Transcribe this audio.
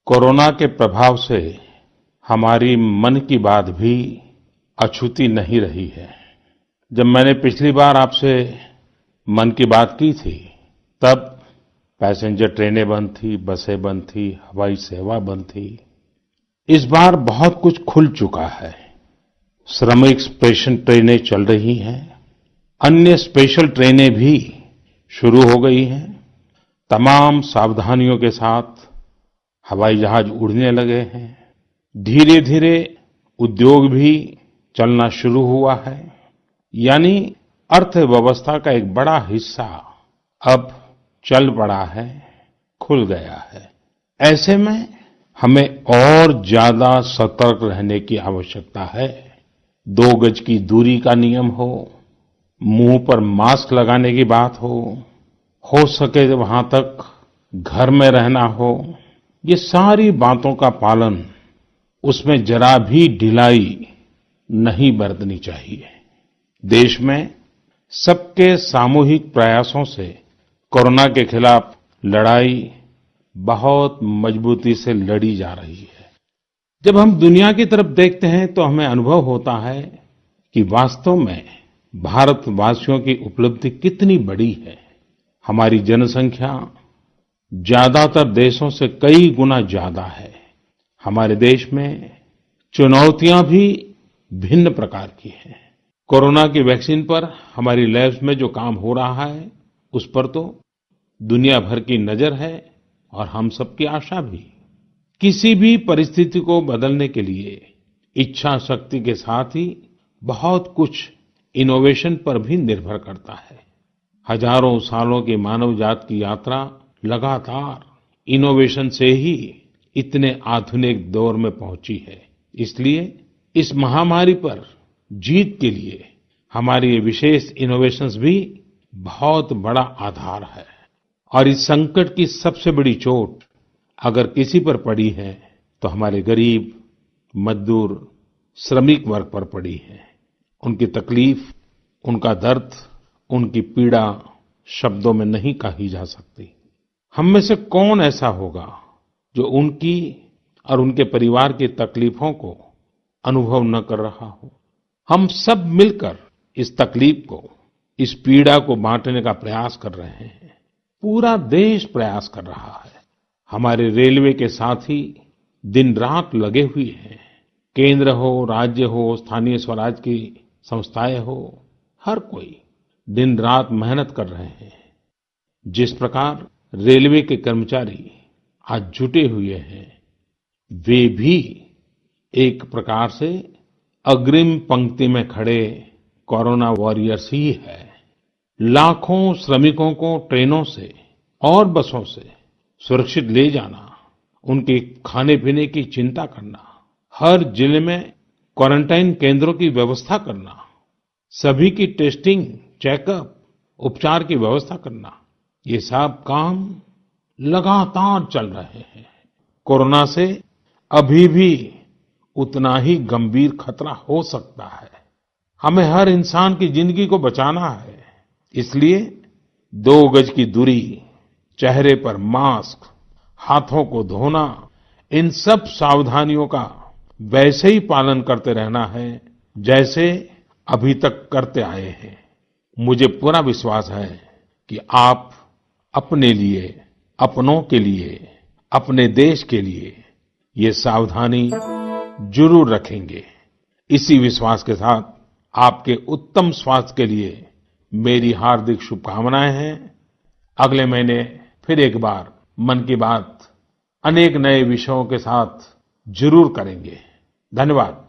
Corona के प्रभाव से हमारी मन की बात भी अछूती नहीं रही है। जब मैंने पिछली बार आपसे मन की बात की थी, तब पैसेंजर ट्रेनें बंद थी, बसें बंद थी, हवाई सेवा बंद थी। इस बार बहुत कुछ खुल चुका है। श्रमिक स्पेशल ट्रेनें चल रही हैं, अन्य स्पेशल ट्रेनें भी शुरू हो गई हैं। तमाम सावधानियों के साथ हवाई जहाज उड़ने लगे हैं। धीरे धीरे उद्योग भी चलना शुरू हुआ है। यानी अर्थव्यवस्था का एक बड़ा हिस्सा अब चल पड़ा है, खुल गया है। ऐसे में हमें और ज्यादा सतर्क रहने की आवश्यकता है। 2 गज की दूरी का नियम हो, मुंह पर मास्क लगाने की बात हो सके वहां तक घर में रहना हो, ये सारी बातों का पालन, उसमें जरा भी ढिलाई नहीं बरतनी चाहिए। देश में सबके सामूहिक प्रयासों से कोरोना के खिलाफ लड़ाई बहुत मजबूती से लड़ी जा रही है। जब हम दुनिया की तरफ देखते हैं तो हमें अनुभव होता है कि वास्तव में भारतवासियों की उपलब्धि कितनी बड़ी है। हमारी जनसंख्या ज्यादातर देशों से कई गुना ज्यादा है। हमारे देश में चुनौतियां भी भिन्न प्रकार की हैं। कोरोना की वैक्सीन पर हमारी लैब्स में जो काम हो रहा है, उस पर तो दुनिया भर की नजर है और हम सबकी आशा भी। किसी भी परिस्थिति को बदलने के लिए इच्छा शक्ति के साथ ही बहुत कुछ इनोवेशन पर भी निर्भर करता है। हजारों सालों की मानव जात की यात्रा लगातार इनोवेशन से ही इतने आधुनिक दौर में पहुंची है। इसलिए इस महामारी पर जीत के लिए हमारी ये विशेष इनोवेशंस भी बहुत बड़ा आधार है। और इस संकट की सबसे बड़ी चोट अगर किसी पर पड़ी है तो हमारे गरीब, मजदूर, श्रमिक वर्ग पर पड़ी है। उनकी तकलीफ, उनका दर्द, उनकी पीड़ा शब्दों में नहीं कही जा सकती। हम में से कौन ऐसा होगा जो उनकी और उनके परिवार की तकलीफों को अनुभव न कर रहा हो। हम सब मिलकर इस तकलीफ को, इस पीड़ा को बांटने का प्रयास कर रहे हैं। पूरा देश प्रयास कर रहा है। हमारे रेलवे के साथी दिन रात लगे हुए हैं। केंद्र हो, राज्य हो, स्थानीय स्वराज की संस्थाएं हो, हर कोई दिन रात मेहनत कर रहे हैं। जिस प्रकार रेलवे के कर्मचारी आज जुटे हुए हैं, वे भी एक प्रकार से अग्रिम पंक्ति में खड़े कोरोना वॉरियर्स ही है। लाखों श्रमिकों को ट्रेनों से और बसों से सुरक्षित ले जाना, उनके खाने पीने की चिंता करना, हर जिले में क्वारंटाइन केंद्रों की व्यवस्था करना, सभी की टेस्टिंग, चेकअप, उपचार की व्यवस्था करना, ये सब काम लगातार चल रहे हैं। कोरोना से अभी भी उतना ही गंभीर खतरा हो सकता है। हमें हर इंसान की जिंदगी को बचाना है। इसलिए 2 गज की दूरी, चेहरे पर मास्क, हाथों को धोना, इन सब सावधानियों का वैसे ही पालन करते रहना है जैसे अभी तक करते आए हैं। मुझे पूरा विश्वास है कि आप अपने लिए, अपनों के लिए, अपने देश के लिए ये सावधानी जरूर रखेंगे। इसी विश्वास के साथ आपके उत्तम स्वास्थ्य के लिए मेरी हार्दिक शुभकामनाएं हैं। अगले महीने फिर एक बार मन की बात अनेक नए विषयों के साथ जरूर करेंगे। धन्यवाद।